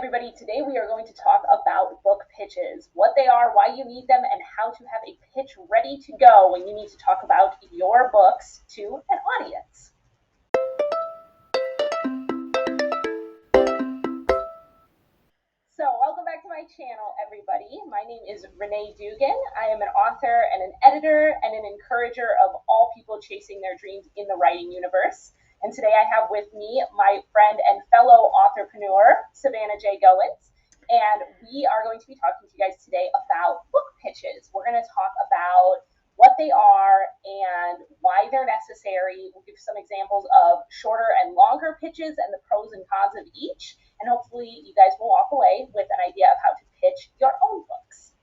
everybody. Today we are going to talk about book pitches, what they are, why you need them, and how to have a pitch ready to go when you need to talk about your books to an audience. So welcome back to my channel, everybody. My name is Renee Dugan. I am an author and an editor and an encourager of all people chasing their dreams in the writing universe. And today I have with me my friend and fellow entrepreneur, Savannah J. Goins. And we are going to be talking to you guys today about book pitches. We're going to talk about what they are and why they're necessary. We'll give some examples of shorter and longer pitches and the pros and cons of each. And hopefully you guys will walk away with an idea of how to pitch your own books.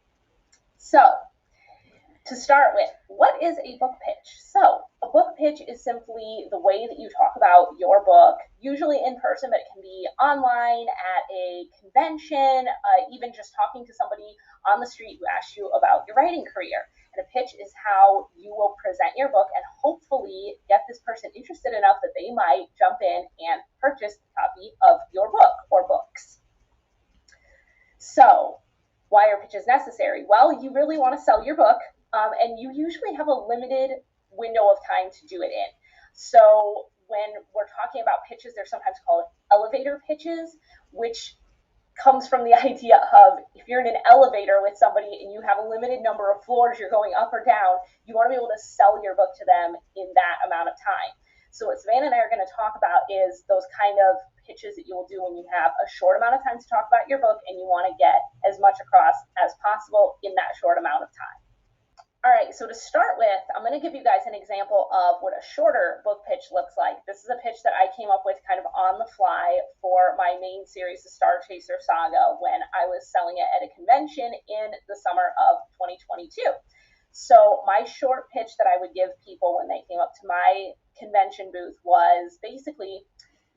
So, to start with, what is a book pitch? So, a book pitch is simply the way that you talk about your book, usually in person, but it can be online, at a convention, even just talking to somebody on the street who asks you about your writing career. And a pitch is how you will present your book and hopefully get this person interested enough that they might jump in and purchase a copy of your book or books. So, why are pitches necessary? Well, you really want to sell your book, and you usually have a limited window of time to do it in. So, when we're talking about pitches, they're sometimes called elevator pitches, which comes from the idea of if you're in an elevator with somebody and you have a limited number of floors you're going up or down, you want to be able to sell your book to them in that amount of time. So what Savannah and I are going to talk about is those kind of pitches that you will do when you have a short amount of time to talk about your book and you want to get as much across as possible in that short amount of time. All right, so to start with, I'm going to give you guys an example of what a shorter book pitch looks like. This is a pitch that I came up with kind of on the fly for my main series, the Star Chaser Saga, when I was selling it at a convention in the summer of 2022. So my short pitch that I would give people when they came up to my convention booth was basically,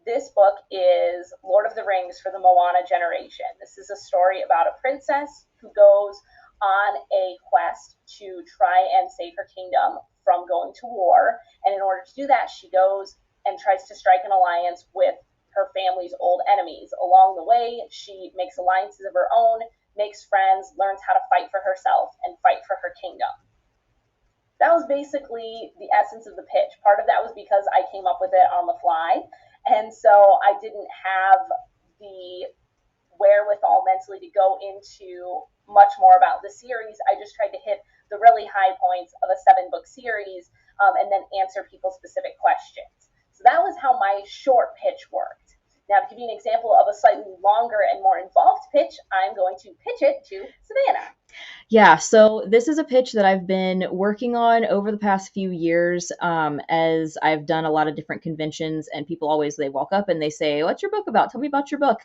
this book is Lord of the Rings for the Moana generation. This is a story about a princess who goes on a quest to try and save her kingdom from going to war. And in order to do that, she goes and tries to strike an alliance with her family's old enemies. Along the way, she makes alliances of her own, makes friends, learns how to fight for herself and fight for her kingdom. That was basically the essence of the pitch. Part of that was because I came up with it on the fly. And so I didn't have the wherewithal mentally to go into much more about the series. I just tried to hit the really high points of a 7-book series and then answer people's specific questions. So that was how my short pitch worked. Now, to give you an example of a slightly longer and more involved pitch, I'm going to pitch it to Savannah. Yeah, so this is a pitch that I've been working on over the past few years as I've done a lot of different conventions, and people always, they walk up and they say, "What's your book about? Tell me about your book."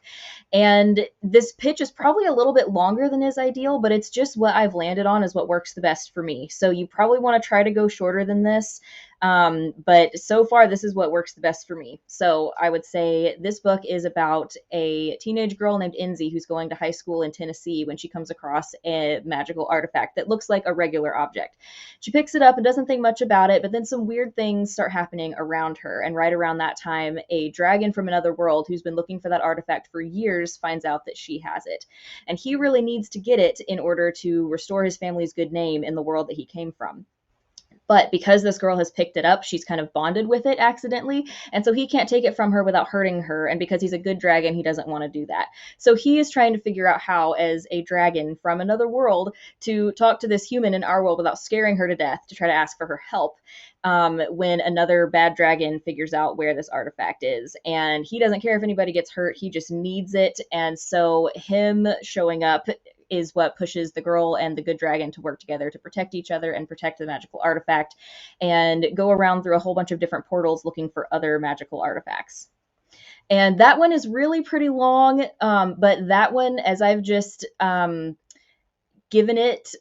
And this pitch is probably a little bit longer than is ideal, but it's just what I've landed on is what works the best for me. So you probably want to try to go shorter than this. But so far, this is what works the best for me. So I would say this book is about a teenage girl named Enzi who's going to high school in Tennessee when she comes across a magical artifact that looks like a regular object. She picks it up and doesn't think much about it, but then some weird things start happening around her. And right around that time, a dragon from another world who's been looking for that artifact for years finds out that she has it. And he really needs to get it in order to restore his family's good name in the world that he came from. But because this girl has picked it up, she's kind of bonded with it accidentally. And so he can't take it from her without hurting her. And because he's a good dragon, he doesn't want to do that. So he is trying to figure out how, as a dragon from another world, to talk to this human in our world without scaring her to death, to try to ask for her help. When another bad dragon figures out where this artifact is. And he doesn't care if anybody gets hurt. He just needs it. And so him showing up is what pushes the girl and the good dragon to work together to protect each other and protect the magical artifact and go around through a whole bunch of different portals looking for other magical artifacts. And that one is really pretty long, but that one, as I've just given it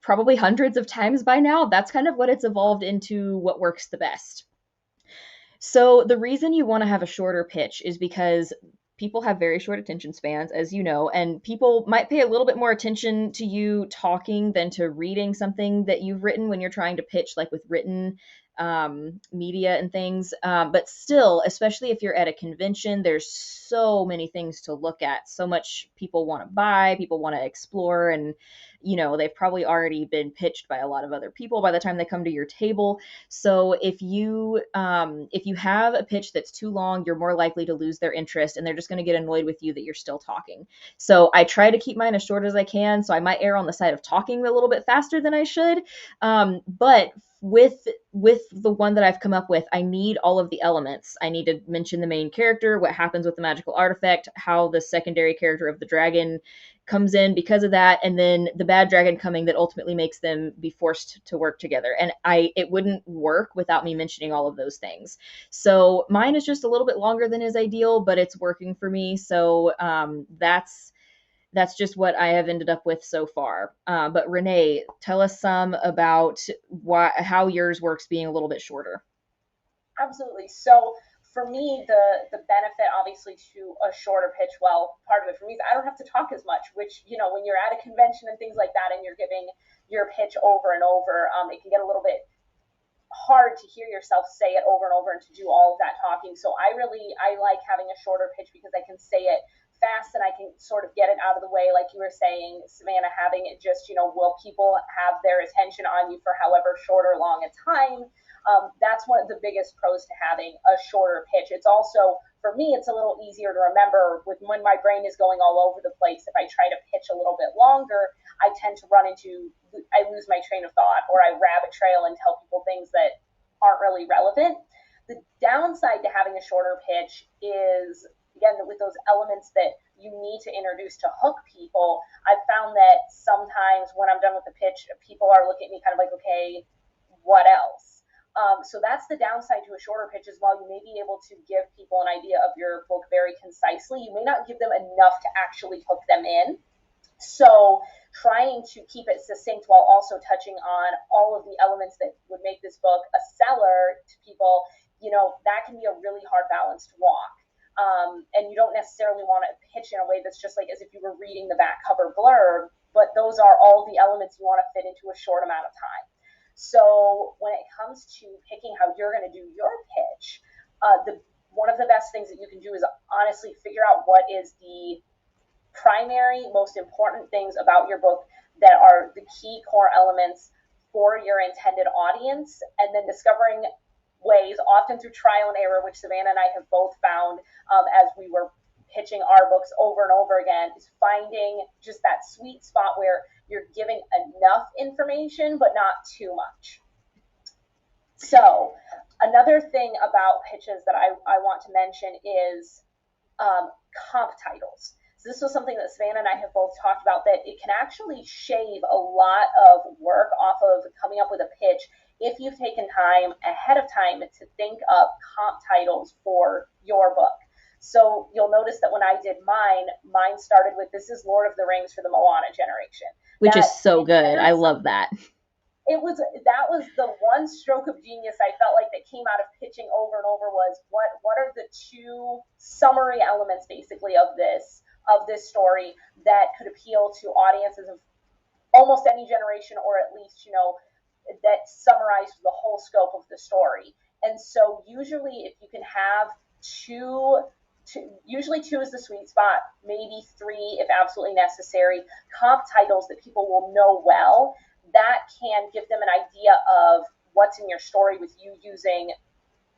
probably hundreds of times by now, that's kind of what it's evolved into, what works the best. So the reason you want to have a shorter pitch is because people have very short attention spans, as you know, and people might pay a little bit more attention to you talking than to reading something that you've written when you're trying to pitch, like with written media and things. But still, especially if you're at a convention, there's so many things to look at, so much people want to buy, people want to explore, and they've probably already been pitched by a lot of other people by the time they come to your table. So if you have a pitch that's too long, you're more likely to lose their interest, and they're just going to get annoyed with you that you're still talking. So I try to keep mine as short as I can. So I might err on the side of talking a little bit faster than I should. But with the one that I've come up with, I need all of the elements. I need to mention the main character, what happens with the magical artifact, how the secondary character of the dragon comes in because of that, and then the bad dragon coming that ultimately makes them be forced to work together. And it wouldn't work without me mentioning all of those things. So mine is just a little bit longer than is ideal, but it's working for me. So that's just what I have ended up with so far. But Renee, tell us some about how yours works being a little bit shorter. Absolutely. So for me, the benefit obviously to a shorter pitch, well, part of it for me is I don't have to talk as much, which, when you're at a convention and things like that and you're giving your pitch over and over, it can get a little bit hard to hear yourself say it over and over and to do all of that talking. So I like having a shorter pitch because I can say it fast and I can sort of get it out of the way, like you were saying, Savannah, having it just, will people have their attention on you for however short or long a time? That's one of the biggest pros to having a shorter pitch. It's also, for me, it's a little easier to remember with when my brain is going all over the place. If I try to pitch a little bit longer, I tend to I lose my train of thought, or I rabbit trail and tell people things that aren't really relevant. The downside to having a shorter pitch is, again, with those elements that you need to introduce to hook people. I've found that sometimes when I'm done with the pitch, people are looking at me kind of like, okay, what else? So that's the downside to a shorter pitch, is while you may be able to give people an idea of your book very concisely, you may not give them enough to actually hook them in. So trying to keep it succinct while also touching on all of the elements that would make this book a seller to people, that can be a really hard balance to walk. And you don't necessarily want to pitch in a way that's just like as if you were reading the back cover blurb, but those are all the elements you want to fit into a short amount of time. So when it comes to picking how you're going to do your pitch, one of the best things that you can do is honestly figure out what is the primary, most important things about your book that are the key core elements for your intended audience, and then discovering ways, often through trial and error, which Savannah and I have both found as we were pitching our books over and over again, is finding just that sweet spot where you're giving enough information but not too much. So another thing about pitches that I want to mention is comp titles. So this was something that Savannah and I have both talked about, that it can actually shave a lot of work off of coming up with a pitch if you've taken time ahead of time to think up comp titles for your book. So you'll notice that when I did mine started with, "This is Lord of the Rings for the Moana generation." Which is so good. I love that. That was the one stroke of genius I felt like that came out of pitching over and over, was what are the two summary elements basically of this story that could appeal to audiences of almost any generation, or at least that summarize the whole scope of the story. And so usually if you can have usually two is the sweet spot, maybe three if absolutely necessary, comp titles that people will know well, that can give them an idea of what's in your story with you using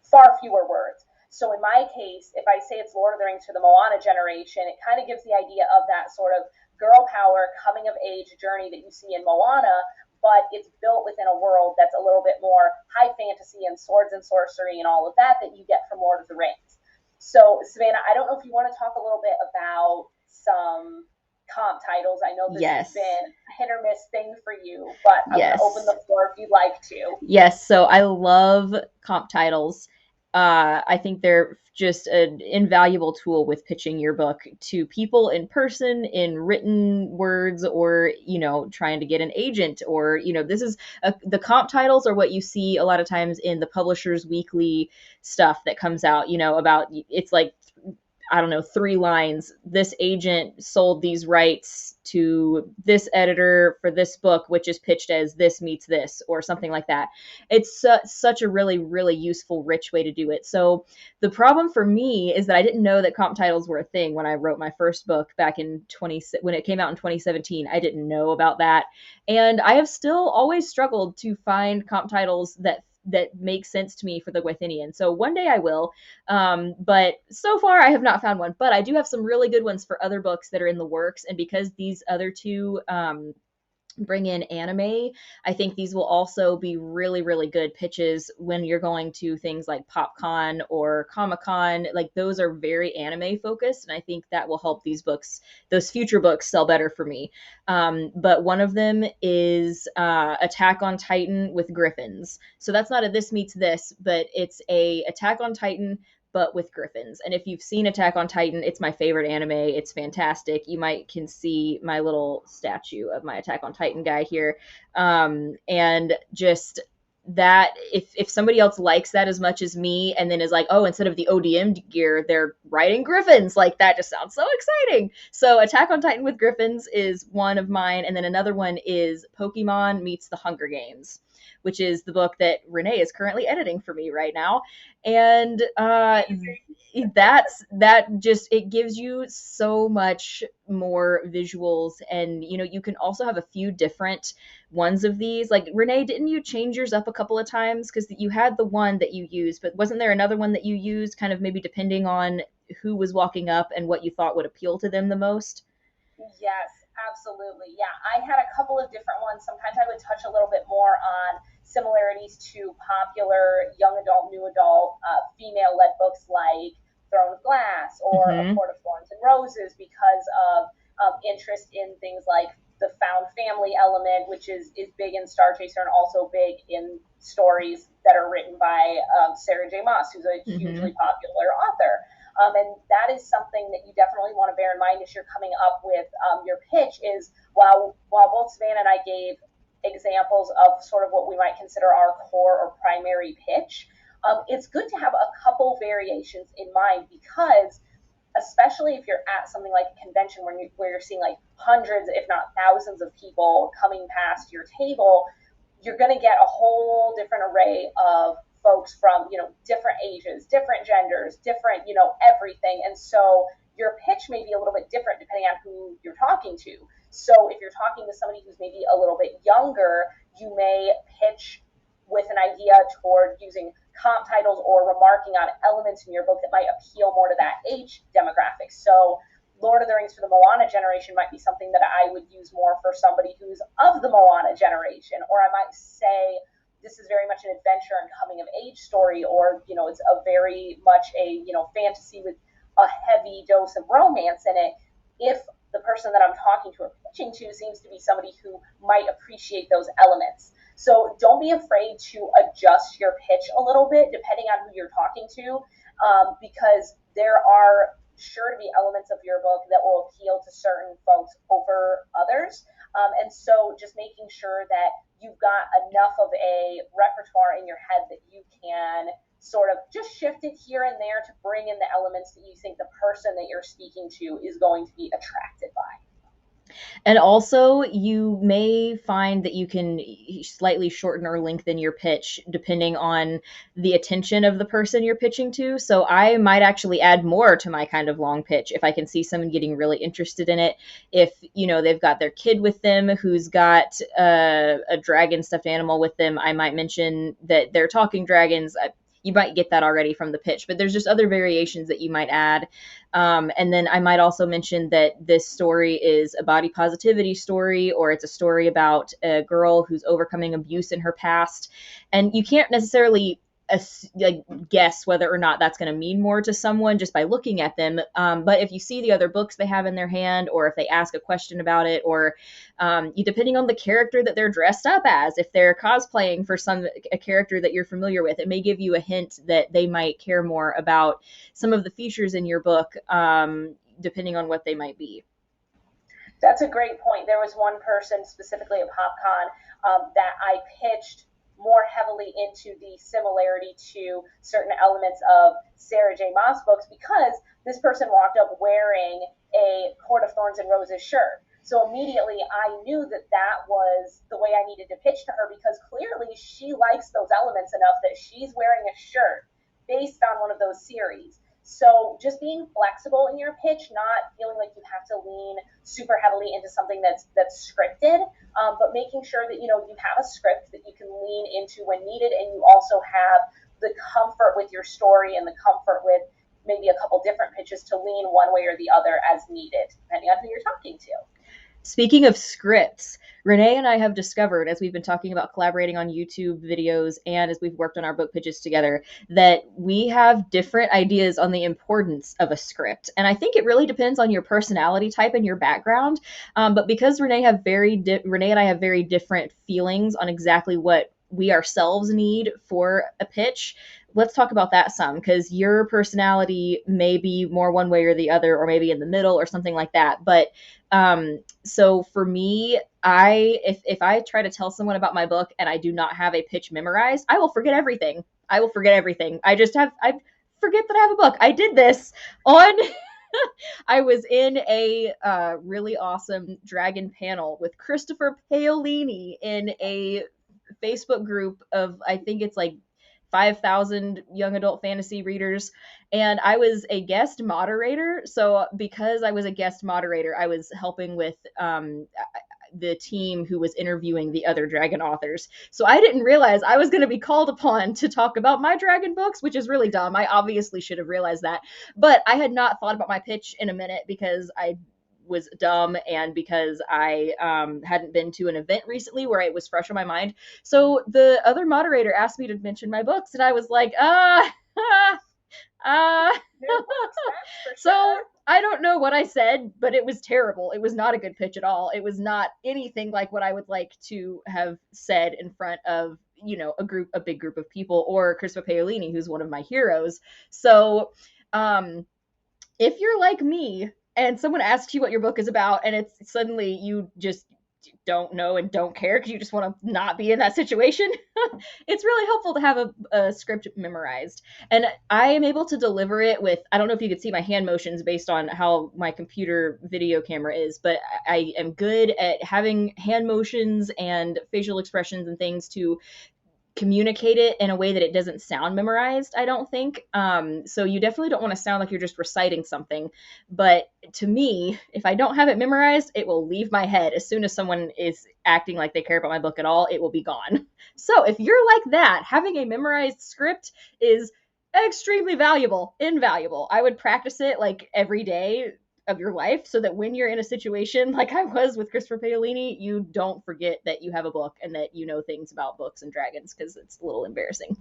far fewer words. So in my case, if I say it's Lord of the Rings for the Moana generation, it kind of gives the idea of that sort of girl power coming of age journey that you see in Moana, but it's built within a world that's a little bit more high fantasy and swords and sorcery and all of that you get from Lord of the Rings. So Savannah, I don't know if you want to talk a little bit about some comp titles. I know this has been a hit or miss thing for you, but I'm going to open the floor if you'd like to. Yes, so I love comp titles. I think they're just an invaluable tool with pitching your book to people in person, in written words, or, trying to get an agent, or, the comp titles are what you see a lot of times in the Publishers Weekly stuff that comes out, about, it's like, I don't know, 3 lines. This agent sold these rights to this editor for this book, which is pitched as this meets this or something like that. It's such a really, really useful, rich way to do it. So the problem for me is that I didn't know that comp titles were a thing when I wrote my first book back in when it came out in 2017. I didn't know about that. And I have still always struggled to find comp titles that make sense to me for the Gwythynian. So one day I will, but so far I have not found one. But I do have some really good ones for other books that are in the works. And because these other two bring in anime, I think these will also be really, really good pitches when you're going to things like PopCon or Comic-Con. Like those are very anime focused, and I think that will help these books, those future books, sell better for me. But one of them is Attack on Titan with Griffins. So that's not a this meets this, but it's a Attack on Titan but with griffins. And if you've seen Attack on Titan, it's my favorite anime. It's fantastic. You might can see my little statue of my Attack on Titan guy here. And just that if somebody else likes that as much as me and then is like, oh, instead of the ODM gear, they're riding griffins, like that just sounds so exciting. So Attack on Titan with Griffins is one of mine. And then another one is Pokemon meets the Hunger Games, which is the book that Renee is currently editing for me right now. And that just, it gives you so much more visuals. And you can also have a few different ones of these. Like, Renee, didn't you change yours up a couple of times? Because you had the one that you used, but wasn't there another one that you used, kind of maybe depending on who was walking up and what you thought would appeal to them the most? Yes, absolutely. Yeah, I had a couple of different ones. Sometimes I would touch a little bit more on similarities to popular young adult, new adult, female-led books like Throne of Glass or A Mm-hmm. Court of Thorns and Roses because of interest in things like the found family element, which is big in Star Chaser and also big in stories that are written by Sarah J. Maas, who's a Mm-hmm. hugely popular author. And that is something that you definitely want to bear in mind as you're coming up with your pitch. Is while both Savannah and I gave examples of sort of what we might consider our core or primary pitch, it's good to have a couple variations in mind because especially if you're at something like a convention where you're seeing like hundreds, if not thousands of people coming past your table, you're going to get a whole different array of folks from, different ages, different genders, different, everything. And so your pitch may be a little bit different depending on who you're talking to. So if you're talking to somebody who's maybe a little bit younger, you may pitch with an idea toward using comp titles or remarking on elements in your book that might appeal more to that age demographic. So Lord of the Rings for the Moana generation might be something that I would use more for somebody who's of the Moana generation. Or I might say this is very much an adventure and coming of age story, or, it's a very much a, fantasy with a heavy dose of romance in it. If the person that I'm talking to or pitching to seems to be somebody who might appreciate those elements. So don't be afraid to adjust your pitch a little bit depending on who you're talking to, because there are sure to be elements of your book that will appeal to certain folks over others. And so just making sure that you've got enough of a repertoire in your head that you can sort of just shift it here and there to bring in the elements that you think the person that you're speaking to is going to be attracted by. And also, you may find that you can slightly shorten or lengthen your pitch depending on the attention of the person you're pitching to. So I might actually add more to my kind of long pitch if I can see someone getting really interested in it. If, they've got their kid with them who's got a dragon stuffed animal with them, I might mention that they're talking dragons. You might get that already from the pitch, but there's just other variations that you might add. And then I might also mention that this story is a body positivity story, or it's a story about a girl who's overcoming abuse in her past. And you can't necessarily guess whether or not that's going to mean more to someone just by looking at them. But if you see the other books they have in their hand, or if they ask a question about it, or depending on the character that they're dressed up as, if they're cosplaying for a character that you're familiar with, it may give you a hint that they might care more about some of the features in your book, depending on what they might be. That's a great point. There was one person specifically at PopCon that I pitched more heavily into the similarity to certain elements of Sarah J. Maas books because this person walked up wearing a Court of Thorns and Roses shirt. So immediately I knew that that was the way I needed to pitch to her, because clearly she likes those elements enough that she's wearing a shirt based on one of those series. So just being flexible in your pitch, not feeling like you have to lean super heavily into something that's scripted, but making sure that you have a script that you can lean into when needed, and you also have the comfort with your story and the comfort with maybe a couple different pitches to lean one way or the other as needed, depending on who you're talking to. Speaking of scripts, Renee and I have discovered, as we've been talking about collaborating on YouTube videos and as we've worked on our book pitches together, that we have different ideas on the importance of a script. And I think it really depends on your personality type and your background. But because Renee and I have very different feelings on exactly what we ourselves need for a pitch, let's talk about that some, because your personality may be more one way or the other, or maybe in the middle or something like that. But so for me, if I try to tell someone about my book and I do not have a pitch memorized, I will forget everything. I will forget everything. I forget that I have a book. I did this on I was in a really awesome dragon panel with Christopher Paolini in a Facebook group of, I think it's like 5,000 young adult fantasy readers. And I was a guest moderator. So, because I was a guest moderator, I was helping with the team who was interviewing the other dragon authors. So I didn't realize I was going to be called upon to talk about my dragon books, which is really dumb. I obviously should have realized that. But I had not thought about my pitch in a minute because I was dumb and because I hadn't been to an event recently where it was fresh on my mind. So the other moderator asked me to mention my books, and I was like, so I don't know what I said, but it was terrible. It was not a good pitch at all. It was not anything like what I would like to have said in front of, a big group of people, or Christopher Paolini, who's one of my heroes. So, if you're like me and someone asks you what your book is about, and it's suddenly you just don't know and don't care because you just want to not be in that situation, it's really helpful to have a script memorized. And I am able to deliver it with, I don't know if you could see my hand motions based on how my computer video camera is, but I am good at having hand motions and facial expressions and things to communicate it in a way that it doesn't sound memorized, I don't think. So you definitely don't want to sound like you're just reciting something. But to me, if I don't have it memorized, it will leave my head. As soon as someone is acting like they care about my book at all, it will be gone. So if you're like that, having a memorized script is extremely invaluable. I would practice it like every day of your life so that when you're in a situation like I was with Christopher Paolini, you don't forget that you have a book and that you know things about books and dragons, because it's a little embarrassing.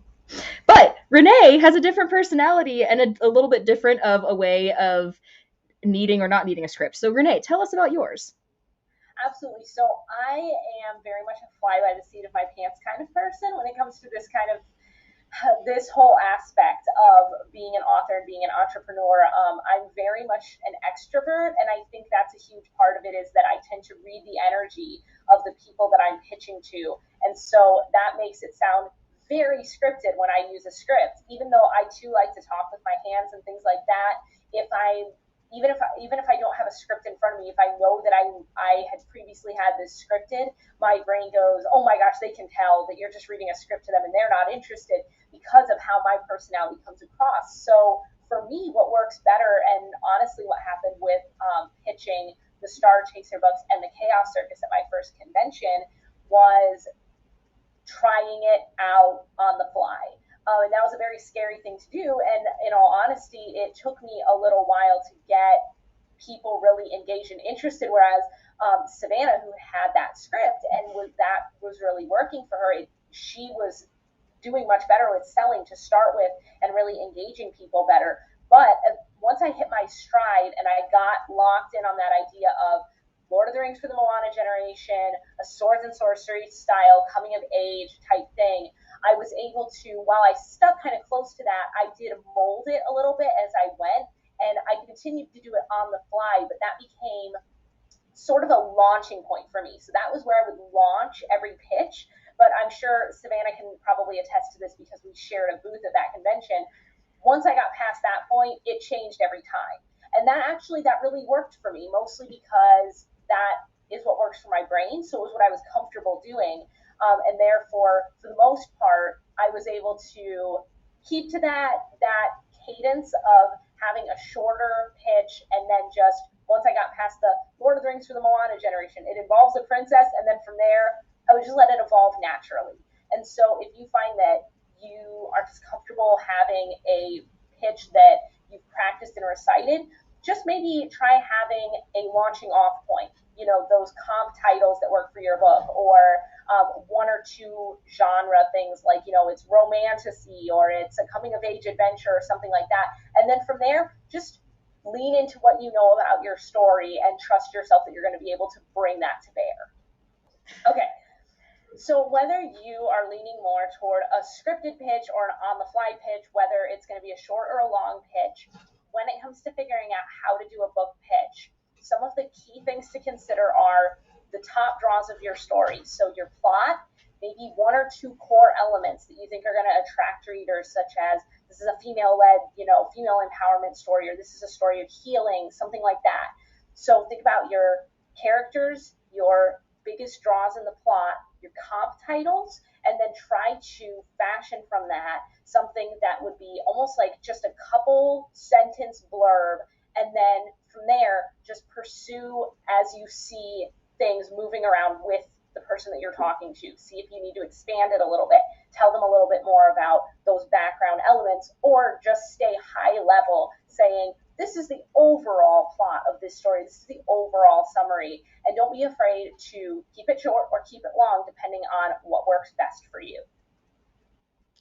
But Renee has a different personality and a little bit different of a way of needing or not needing a script. So Renee, tell us about yours. Absolutely. So I am very much a fly by the seat of my pants kind of person when it comes to this whole aspect of being an author and being an entrepreneur. I'm very much an extrovert, and I think that's a huge part of it, is that I tend to read the energy of the people that I'm pitching to. And so that makes it sound very scripted when I use a script, even though I too like to talk with my hands and things like that. If I even if I don't have a script in front of me, if I know that I had previously had this scripted, my brain goes, oh my gosh, they can tell that you're just reading a script to them and they're not interested, because of how my personality comes across. So for me, what works better, and honestly what happened with pitching the Star Chaser books and the Chaos Circus at my first convention, was trying it out on the fly. And that was a very scary thing to do. And in all honesty, it took me a little while to get people really engaged and interested. Whereas Savannah, who had that script and that was really working for her, she was doing much better with selling to start with and really engaging people better. But once I hit my stride and I got locked in on that idea of Lord of the Rings for the Moana generation, a swords and sorcery style coming of age type thing, I was able to, while I stuck kind of close to that, I did mold it a little bit as I went, and I continued to do it on the fly, but that became sort of a launching point for me. So that was where I would launch every pitch. But I'm sure Savannah can probably attest to this because we shared a booth at that convention. Once I got past that point, it changed every time. And that really worked for me, mostly because that is what works for my brain. So it was what I was comfortable doing. And therefore, for the most part, I was able to keep to that cadence of having a shorter pitch, and then just once I got past the Lord of the Rings for the Moana generation, it involves a princess, and then from there, I would just let it evolve naturally. And so if you find that you are just comfortable having a pitch that you've practiced and recited, just maybe try having a launching off point. You know, those comp titles that work for your book, or one or two genre things like, you know, it's romantasy or it's a coming of age adventure or something like that. And then from there, just lean into what you know about your story and trust yourself that you're going to be able to bring that to bear. Okay, so whether you are leaning more toward a scripted pitch or an on the fly pitch, whether it's going to be a short or a long pitch, when it comes to figuring out how to do a book pitch, some of the key things to consider are the top draws of your story. So your plot, maybe one or two core elements that you think are going to attract readers, such as this is a female-led, you know, female empowerment story, or this is a story of healing, something like that. So think about your characters, your biggest draws in the plot, your comp titles, and then try to fashion from that something that would be almost like just a couple sentence blurb, and then from there just pursue as you see things moving around with the person that you're talking to. See if you need to expand it a little bit, tell them a little bit more about those background elements, or just stay high level saying, this is the overall plot of this story, this is the overall summary, and don't be afraid to keep it short or keep it long depending on what works best for you.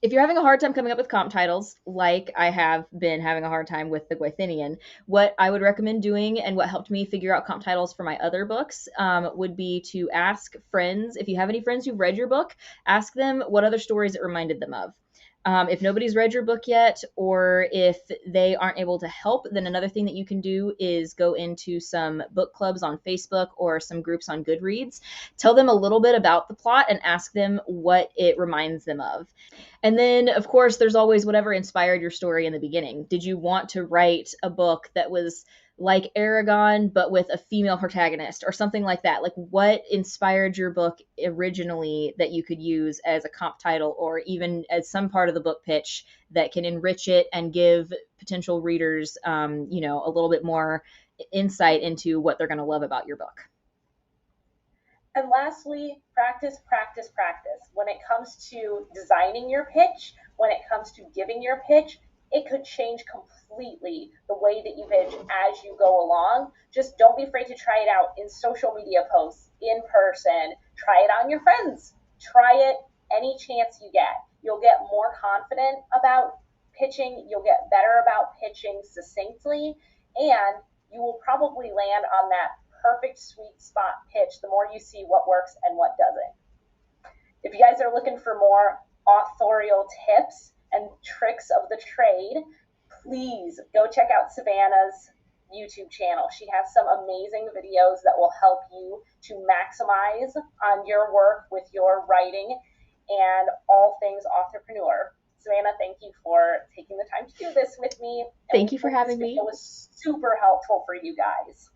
If you're having a hard time coming up with comp titles, like I have been having a hard time with the Gwythinian, what I would recommend doing and what helped me figure out comp titles for my other books would be to ask friends. If you have any friends who've read your book, ask them what other stories it reminded them of. If nobody's read your book yet, or if they aren't able to help, then another thing that you can do is go into some book clubs on Facebook or some groups on Goodreads. Tell them a little bit about the plot and ask them what it reminds them of. And then, of course, there's always whatever inspired your story in the beginning. Did you want to write a book that was like Aragon, but with a female protagonist or something like that? Like, what inspired your book originally that you could use as a comp title or even as some part of the book pitch that can enrich it and give potential readers, you know, a little bit more insight into what they're going to love about your book? And lastly, practice, practice, practice. When it comes to designing your pitch, when it comes to giving your pitch, it could change completely the way that you pitch as you go along. Just don't be afraid to try it out in social media posts, in person, try it on your friends, try it any chance you get. You'll get more confident about pitching, you'll get better about pitching succinctly, and you will probably land on that perfect sweet spot pitch the more you see what works and what doesn't. If you guys are looking for more authorial tips and tricks of the trade, please go check out Savannah's YouTube channel. She has some amazing videos that will help you to maximize on your work with your writing and all things entrepreneur. Savannah, thank you for taking the time to do this with me. Thank you for having me. It was super helpful for you guys.